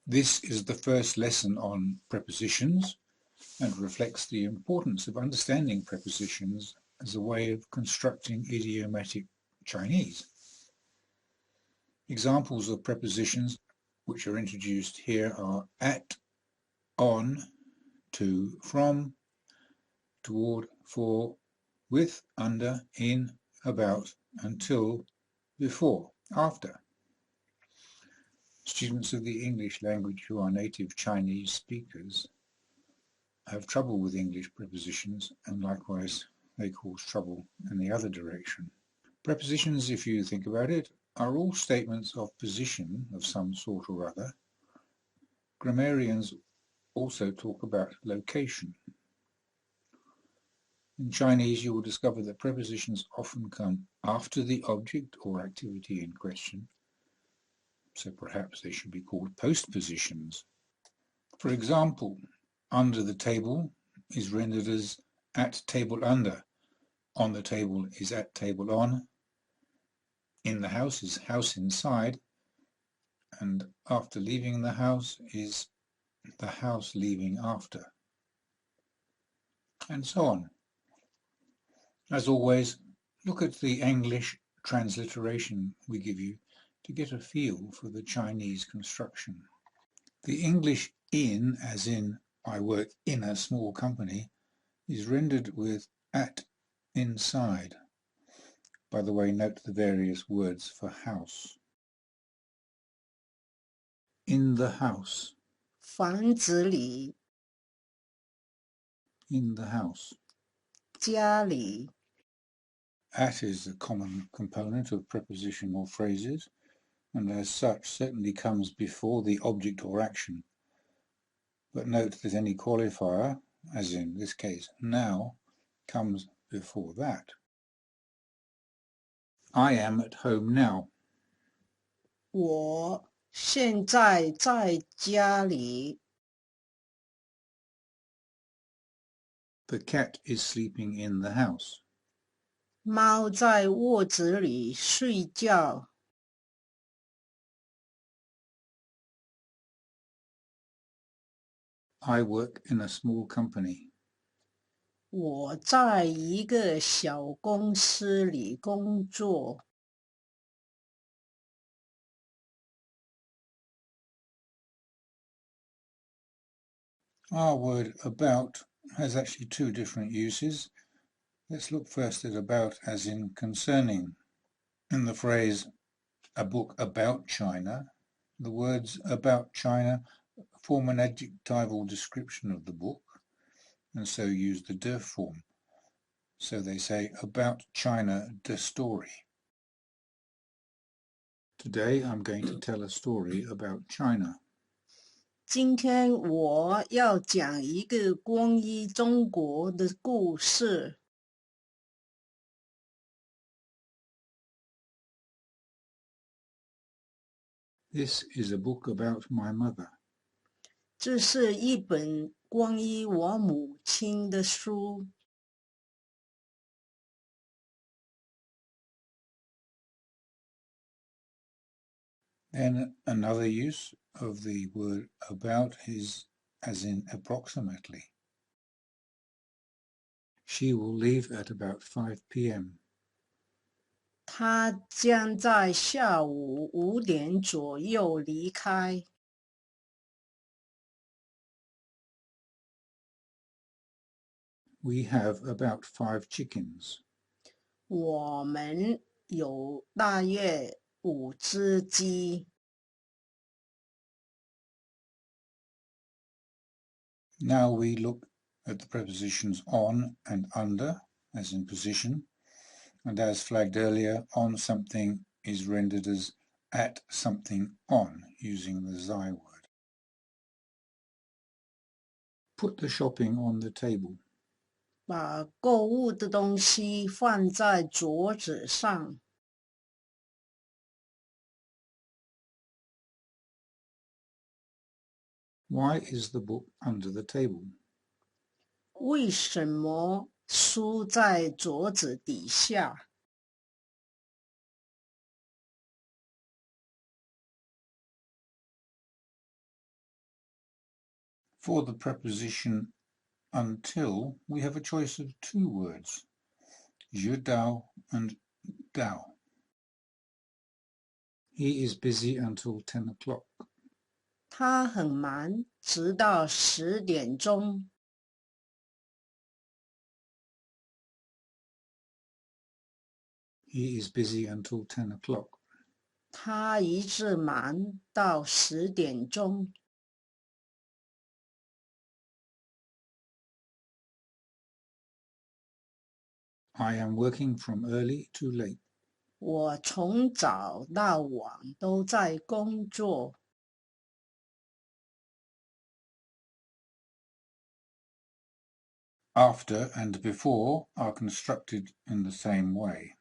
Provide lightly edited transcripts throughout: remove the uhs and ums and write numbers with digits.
This is the first lesson on prepositions and reflects the importance of understanding prepositions as a way of constructing idiomatic Chinese. Examples of prepositions which are introduced here are at, on, to, from, toward, for, with, under, in, about, until, before, after. Students of the English language who are native Chinese speakers have trouble with English prepositions, and likewise they cause trouble in the other direction. Prepositions, if you think about it, are all statements of position of some sort or other. Grammarians also talk about location. In Chinese, you will discover that prepositions often come after the object or activity in question, so perhaps they should be called postpositions. For example, under the table is rendered as at table under, on the table is at table on, in the house is house inside, and after leaving the house is the house leaving after, and so on. As always, look at the English transliteration we give you to get a feel for the Chinese construction. The English in, as in I work in a small company, is rendered with at inside. By the way, note the various words for house. In the house. 房子里 In the house. 家里 At is a common component of prepositional phrases, and as such certainly comes before the object or action. But note that any qualifier, as in this case now, comes before that. I am at home now. 我现在在家里 The cat is sleeping in the house. 猫在窝子里睡觉 I work in a small company. 我在一个小公司里工作 Our word about has actually two different uses. Let's look first at about as in concerning. In the phrase a book about China, the words about China form an adjectival description of the book and so use the de form. So they say about China, the story. Today I'm going to tell a story about China. 今天我要讲一个关于中国的故事 This is a book about my mother. 这是一本关于我母亲的书 Then another use of the word about is as in approximately. She will leave at about 5 p.m. 她将在下午5点左右离开 We have about 5 chickens. 我们有大约5只鸡 Now we look at the prepositions on and under, as in position, and as flagged earlier, on something is rendered as at something on, using the Zai word. Put the shopping on the table. 把购物的东西放在桌子上 Why is the book under the table? 为什么书在桌子底下 For the preposition until, we have a choice of two words, 直到 and 到. He is busy until 10 o'clock. 他很忙，直到10点钟。He is busy until 10 o'clock. 他一直忙到10点钟。I am working from early to late. 我从早到晚都在工作。After and before are constructed in the same way.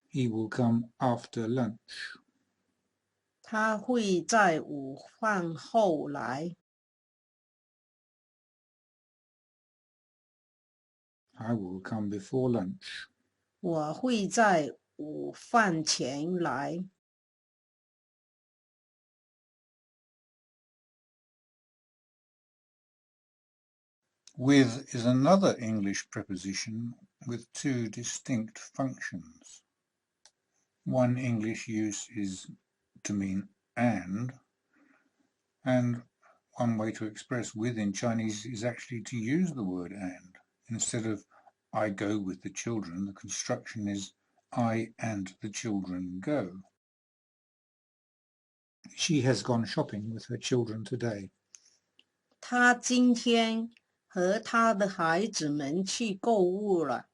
He will come after lunch. 他会在午饭后来。I will come before lunch. 我会在午饭前来。With is another English preposition with two distinct functions. One English use is to mean and one way to express with in Chinese is actually to use the word and. Instead of I go with the children, the construction is I and the children go. She has gone shopping with her children today. 他今天和他的孩子们去购物了。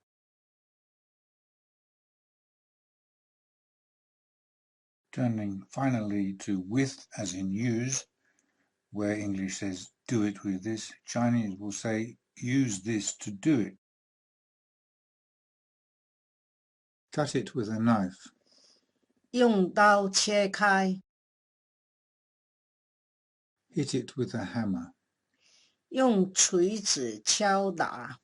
Turning finally to with as in use, where English says do it with this, Chinese will say use this to do it. Cut it with a knife. 用刀切开。Hit it with a hammer. 用锤子敲打。